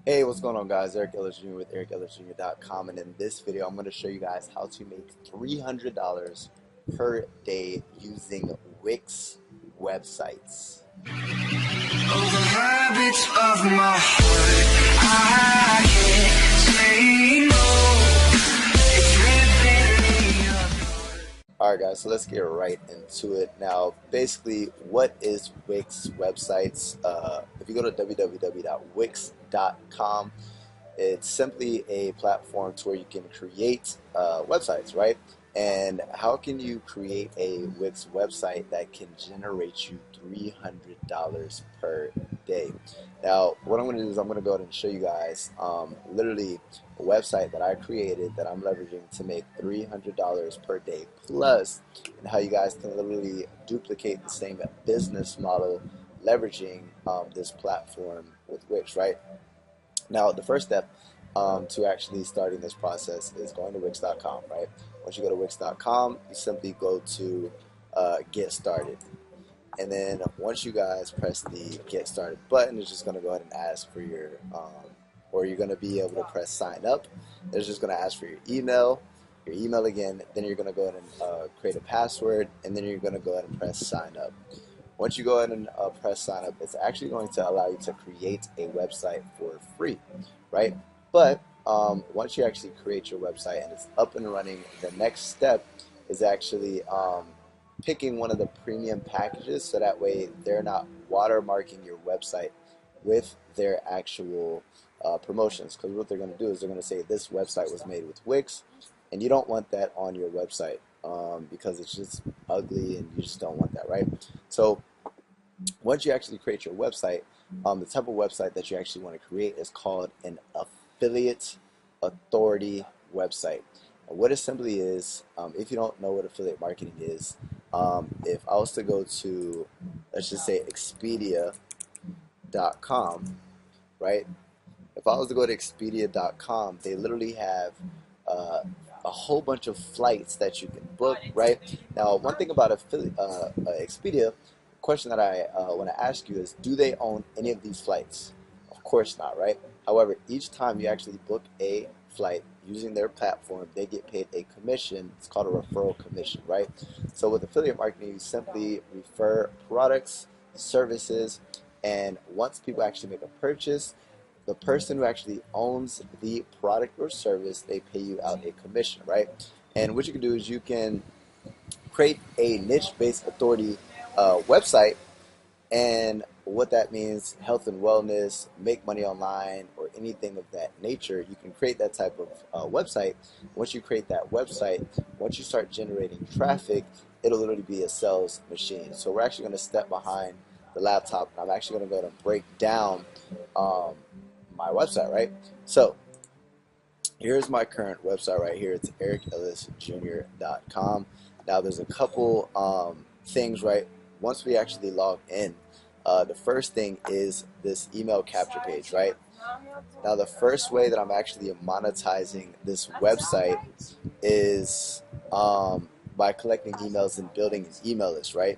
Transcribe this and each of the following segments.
Hey, what's going on, guys? Eric Ellis Jr. with EricEllisJr.com, and in this video, I'm going to show you guys how to make $300 per day using Wix websites. Habits of my heart, I can't say no. It's ripping me apart. Alright, guys, so let's get right into it. Now, basically, what is Wix websites? If you go to www.wix.com, it's simply a platform to where you can create websites, right? And how can you create a Wix website that can generate you $300 per day? Now, what I'm going to do is I'm going to go ahead and show you guys literally a website that I created that I'm leveraging to make $300 per day plus, and how you guys can literally duplicate the same business model leveraging this platform with Wix, right? Now, the first step to actually starting this process is going to Wix.com, right? Once you go to Wix.com, you simply go to Get Started. And then once you guys press the Get Started button, it's just going to go ahead and ask for your, or you're going to be able to press Sign Up. It's just going to ask for your email again. Then you're going to go ahead and create a password, and then you're going to go ahead and press Sign Up. Once you go ahead and press sign up, it's actually going to allow you to create a website for free, right? But once you actually create your website and it's up and running, the next step is actually picking one of the premium packages, so that way they're not watermarking your website with their actual promotions. Because what they're going to do is they're going to say this website was made with Wix, and you don't want that on your website. Because it's just ugly and you just don't want that, right? So once you actually create your website, the type of website that you actually want to create is called an affiliate authority website. And what it simply is, if you don't know what affiliate marketing is, if I was to go to, let's just say, Expedia.com, right? If I was to go to Expedia.com, they literally have a whole bunch of flights that you can book, right? Now, one thing about Expedia, question that I want to ask you is, do they own any of these flights? Of course not, right? However, each time you actually book a flight using their platform, they get paid a commission. It's called a referral commission, right? So with affiliate marketing, you simply refer products, services, and once people actually make a purchase, the person who actually owns the product or service, they pay you out a commission, right? And what you can do is you can create a niche-based authority website, and what that means, health and wellness, make money online, or anything of that nature, you can create that type of website. Once you create that website, once you start generating traffic, it'll literally be a sales machine. So we're actually going to step behind the laptop, and I'm actually going to go ahead and break down my website, right? So here's my current website right here. It's EricEllisJr.com. Now there's a couple things, right? Once we actually log in, the first thing is this email capture page, right? Now the first way that I'm actually monetizing this website is by collecting emails and building an email list, right?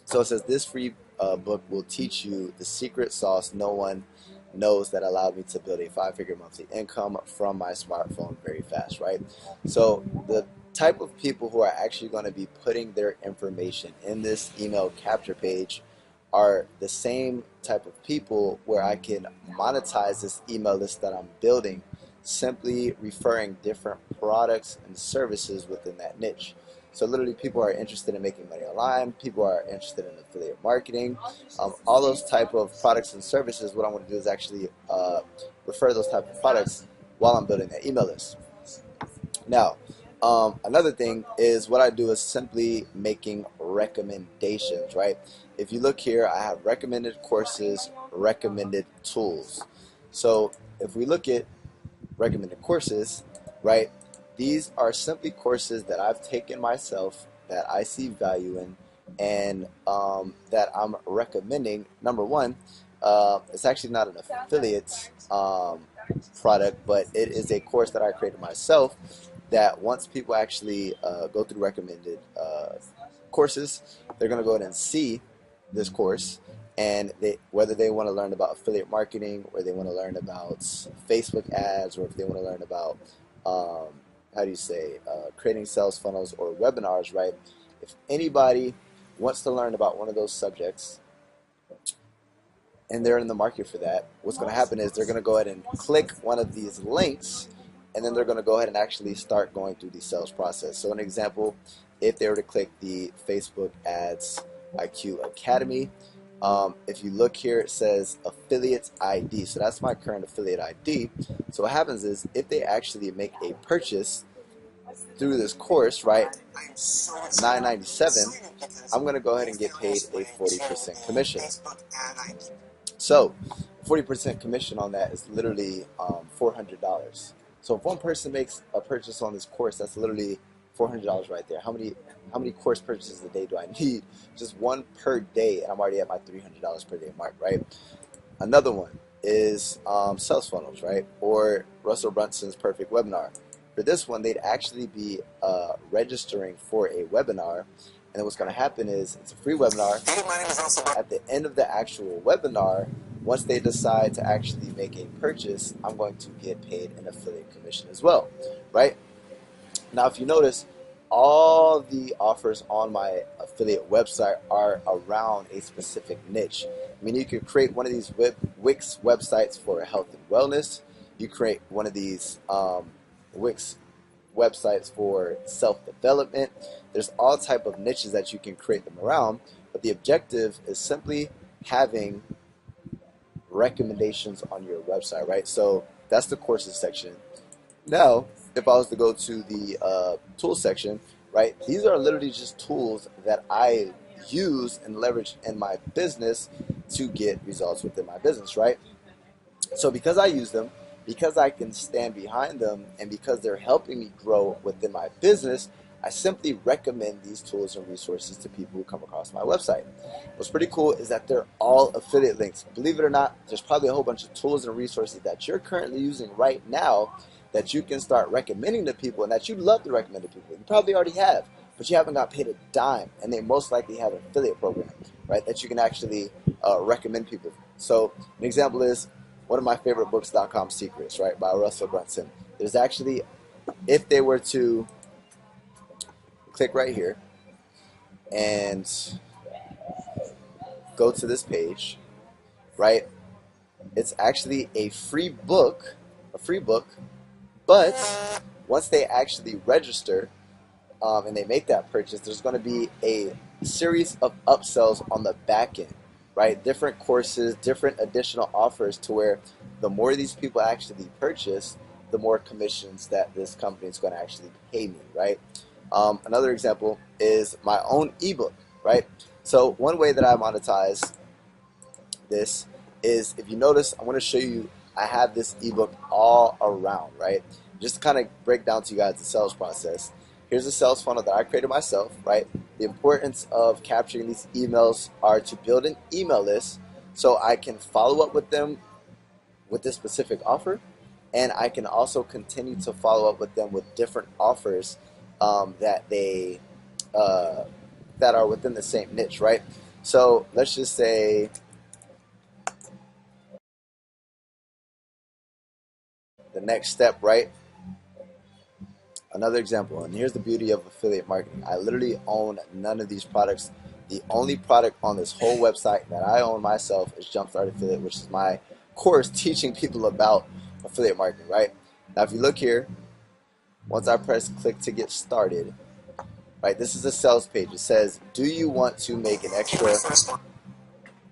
So it says this free book will teach you the secret sauce no one knows that allowed me to build a 5-figure monthly income from my smartphone very fast, right? So the type of people who are actually going to be putting their information in this email capture page are the same type of people where I can monetize this email list that I'm building, simply referring different products and services within that niche. So literally, people are interested in making money online. People are interested in affiliate marketing. All those type of products and services, what I want to do is actually refer those type of products while I'm building that email list. Now, another thing is what I do is simply making recommendations, right? If you look here, I have recommended courses, recommended tools. So if we look at recommended courses, right? These are simply courses that I've taken myself that I see value in, and that I'm recommending. Number one, it's actually not an affiliate product, but it is a course that I created myself that once people actually go through recommended courses, they're going to go ahead and see this course, and whether they want to learn about affiliate marketing, or they want to learn about Facebook ads, or if they want to learn about creating sales funnels or webinars, right? If anybody wants to learn about one of those subjects and they're in the market for that, what's going to happen is they're going to go ahead and click one of these links, and then they're going to go ahead and actually start going through the sales process. So an example, if they were to click the Facebook Ads IQ Academy, if you look here, it says affiliate ID. So that's my current affiliate ID. So what happens is, if they actually make a purchase through this course, right, $9.97, I'm going to go ahead and get paid a 40% commission. So 40% commission on that is literally $400. So if one person makes a purchase on this course, that's literally $400 right there. How many course purchases a day do I need? Just one per day, and I'm already at my $300 per day mark, right? Another one is sales funnels, right? Or Russell Brunson's perfect webinar. For this one, they'd actually be registering for a webinar, and then what's going to happen is, it's a free webinar. At the end of the actual webinar, once they decide to actually make a purchase, I'm going to get paid an affiliate commission as well, right? Now, if you notice, all the offers on my affiliate website are around a specific niche. I mean, you could create one of these Wix websites for health and wellness. You create one of these Wix websites for self-development. There's all type of niches that you can create them around, but the objective is simply having recommendations on your website, right? So that's the courses section. Now, if I was to go to the tools section, right, these are literally just tools that I use and leverage in my business to get results within my business, right? So because I use them, because I can stand behind them, and because they're helping me grow within my business, I simply recommend these tools and resources to people who come across my website. What's pretty cool is that they're all affiliate links. Believe it or not, there's probably a whole bunch of tools and resources that you're currently using right now that you can start recommending to people, and that you'd love to recommend to people. You probably already have, but you haven't got paid a dime, and they most likely have an affiliate program, right, that you can actually recommend people. So an example is one of my favorite books.com secrets, right, by Russell Brunson. There's actually, if they were to click right here and go to this page, right, it's actually a free book, but once they actually register and they make that purchase, there's going to be a series of upsells on the back end, right? Different courses, different additional offers, to where the more these people actually purchase, the more commissions that this company is going to actually pay me, right? Another example is my own ebook, right? So one way that I monetize this is, if you notice, I want to show you, I have this ebook all around, right? Just to kind of break down to you guys the sales process. Here's a sales funnel that I created myself, right? The importance of capturing these emails are to build an email list so I can follow up with them with this specific offer, and I can also continue to follow up with them with different offers that are within the same niche, right? So let's just say the next step, right? Another example, and here's the beauty of affiliate marketing. I literally own none of these products. The only product on this whole website that I own myself is Jumpstart Affiliate, which is my course teaching people about affiliate marketing, right? Now, if you look here, once I press click to get started, right, this is a sales page. It says, do you want to make an extra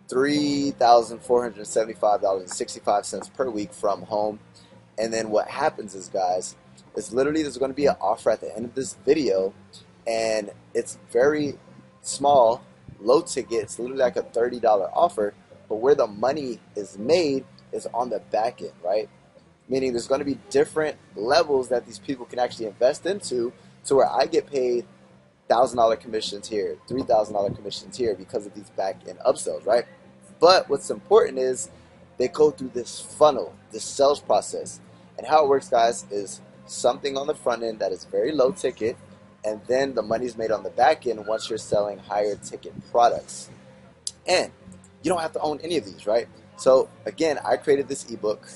$3,475.65 per week from home? And then what happens is, guys, is literally there's going to be an offer at the end of this video, and it's very small, low ticket. It's literally like a $30 offer, but where the money is made is on the back end, right? Meaning there's going to be different levels that these people can actually invest into, to where I get paid $1,000 commissions here, $3,000 commissions here because of these back end upsells, right? But what's important is they go through this funnel, this sales process. And how it works, guys, is something on the front end that is very low ticket, and then the money's made on the back end once you're selling higher ticket products. And You don't have to own any of these, right? So again, I created this ebook,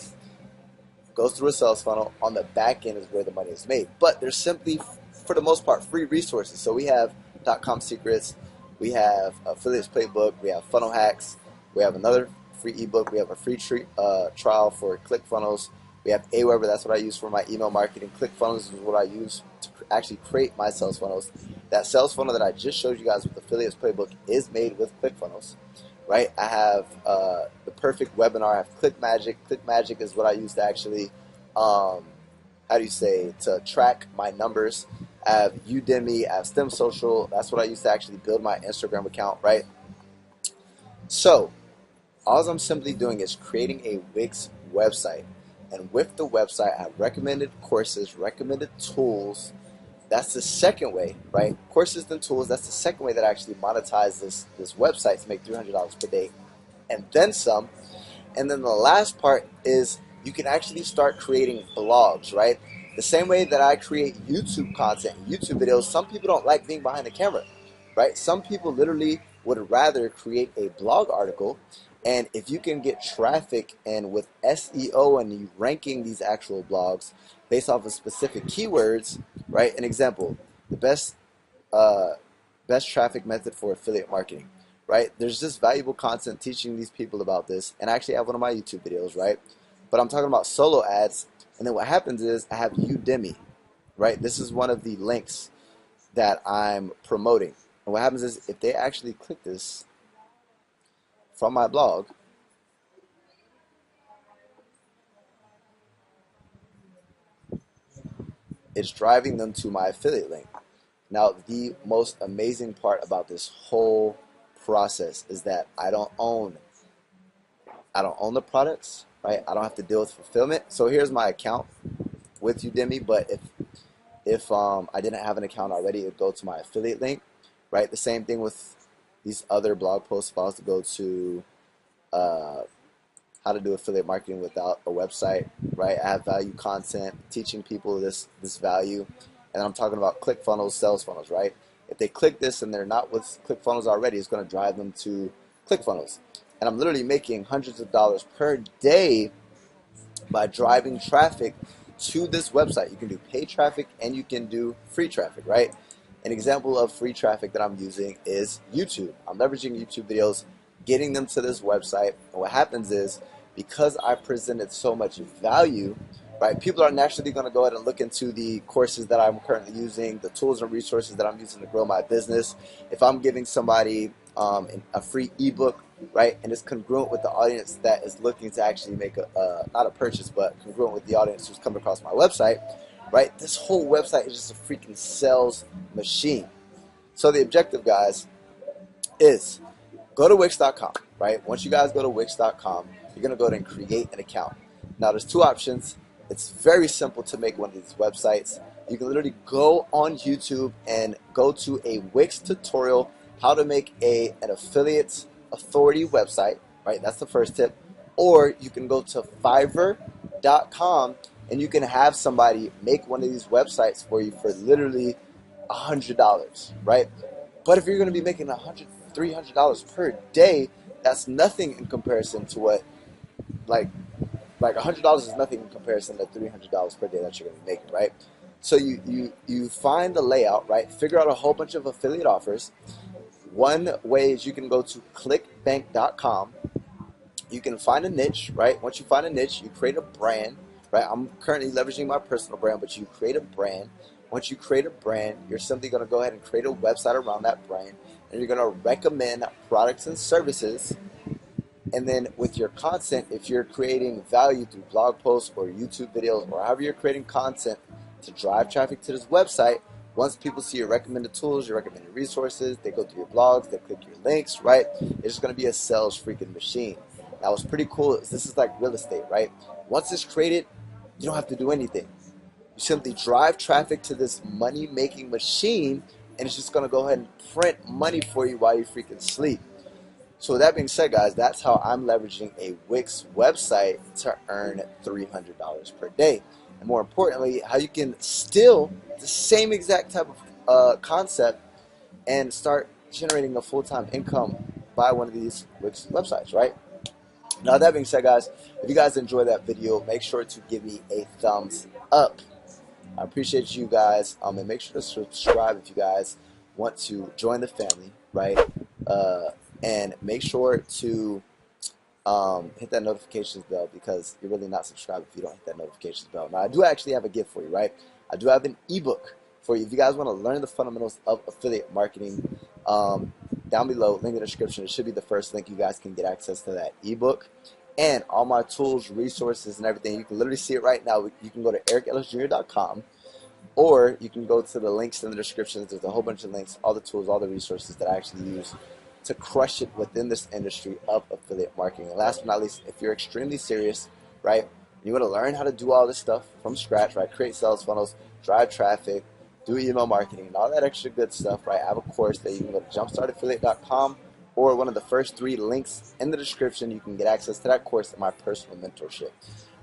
goes through a sales funnel. On the back end is where the money is made. But there's simply, for the most part, free resources. So we have .com secrets, we have affiliates playbook, we have funnel hacks, we have another free ebook, we have a free trial for ClickFunnels, we have Aweber, that's what I use for my email marketing. ClickFunnels is what I use to actually create my sales funnels. That sales funnel that I just showed you guys with Affiliates Playbook is made with ClickFunnels, right? I have the perfect webinar. I have ClickMagick. ClickMagick is what I use to actually, to track my numbers. I have Udemy. I have STEM Social. That's what I use to actually build my Instagram account, right? So all I'm simply doing is creating a Wix website. And with the website, I have recommended courses, recommended tools. That's the second way, right? Courses and tools, that's the second way that I actually monetize this website to make $300 per day and then some. And then the last part is you can actually start creating blogs, right? The same way that I create YouTube content, YouTube videos, some people don't like being behind the camera, right? Some people literally would rather create a blog article. And if you can get traffic, and with SEO and you ranking these actual blogs based off of specific keywords, right? An example, the best traffic method for affiliate marketing, right? There's just valuable content teaching these people about this, and I actually have one of my YouTube videos, right? But I'm talking about solo ads, and then what happens is I have Udemy, right? This is one of the links that I'm promoting. And what happens is if they actually click this from my blog, it's driving them to my affiliate link. Now, the most amazing part about this whole process is that I don't own the products, right? I don't have to deal with fulfillment. So here's my account with Udemy, but if I didn't have an account already, it would go to my affiliate link, right? The same thing with these other blog posts. If I was to go to how to do affiliate marketing without a website, right? I have value content teaching people this value, and I'm talking about ClickFunnels, sales funnels, right? If they click this and they're not with ClickFunnels already, it's going to drive them to ClickFunnels. And I'm literally making hundreds of dollars per day by driving traffic to this website. You can do paid traffic and you can do free traffic, right? An example of free traffic that I'm using is YouTube. I'm leveraging YouTube videos, getting them to this website. And what happens is, because I presented so much value, right, people are naturally going to go ahead and look into the courses that I'm currently using, the tools and resources that I'm using to grow my business. If I'm giving somebody a free ebook, right, and it's congruent with the audience that is looking to actually make not a purchase, but congruent with the audience who's come across my website, right, this whole website is just a freaking sales machine. So the objective, guys, is go to Wix.com, right? Once you guys go to Wix.com, you're going to go ahead and create an account. Now, there's two options. It's very simple to make one of these websites. You can literally go on YouTube and go to a Wix tutorial, how to make an affiliate authority website, right? That's the first tip. Or you can go to Fiverr.com and you can have somebody make one of these websites for you for literally $100, right? But if you're going to be making $100, $300 per day, that's nothing in comparison to what, like $100 is nothing in comparison to $300 per day that you're going to be making, right? So you find the layout, right? Figure out a whole bunch of affiliate offers. One way is you can go to clickbank.com. You can find a niche, right? Once you find a niche, you create a brand, right? I'm currently leveraging my personal brand, but you create a brand. Once you create a brand, you're simply going to go ahead and create a website around that brand, and you're going to recommend products and services. And then with your content, if you're creating value through blog posts or YouTube videos or however you're creating content to drive traffic to this website, once people see your recommended tools, your recommended resources, they go through your blogs, they click your links, right? It's just going to be a sales freaking machine. Now, what's pretty cool is this is like real estate, right? Once it's created, you don't have to do anything. You simply drive traffic to this money-making machine, and it's just going to go ahead and print money for you while you freaking sleep. So with that being said, guys, that's how I'm leveraging a Wix website to earn $300 per day. And more importantly, how you can steal the same exact type of concept and start generating a full-time income buy one of these Wix websites, right? Now, that being said, guys, if you guys enjoyed that video, make sure to give me a thumbs up. I appreciate you guys, and make sure to subscribe if you guys want to join the family, right? And make sure to hit that notifications bell, because you're really not subscribed if you don't hit that notifications bell. Now, I do actually have a gift for you, right? I do have an ebook for you. If you guys want to learn the fundamentals of affiliate marketing, down below, link in the description, it should be the first link. You guys can get access to that ebook and all my tools, resources, and everything. You can literally see it right now. You can go to ericellisjr.com, or you can go to the links in the description. There's a whole bunch of links, all the tools, all the resources that I actually use to crush it within this industry of affiliate marketing. And last but not least, if you're extremely serious, right, you want to learn how to do all this stuff from scratch, right, create sales funnels, drive traffic, do email marketing, and all that extra good stuff, right, I have a course that you can go to jumpstartaffiliate.com, or one of the first 3 links in the description. You can get access to that course and my personal mentorship.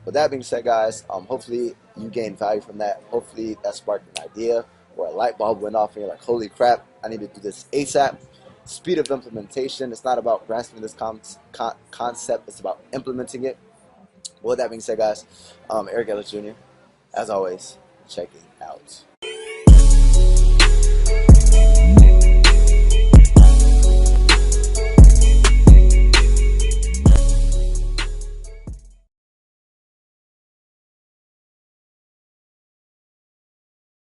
With that being said, guys, hopefully you gained value from that. Hopefully that sparked an idea, or a light bulb went off and you're like, holy crap, I need to do this ASAP. Speed of implementation. It's not about grasping this concept, it's about implementing it. With that being said, guys, Eric Ellis Jr., as always, checking out.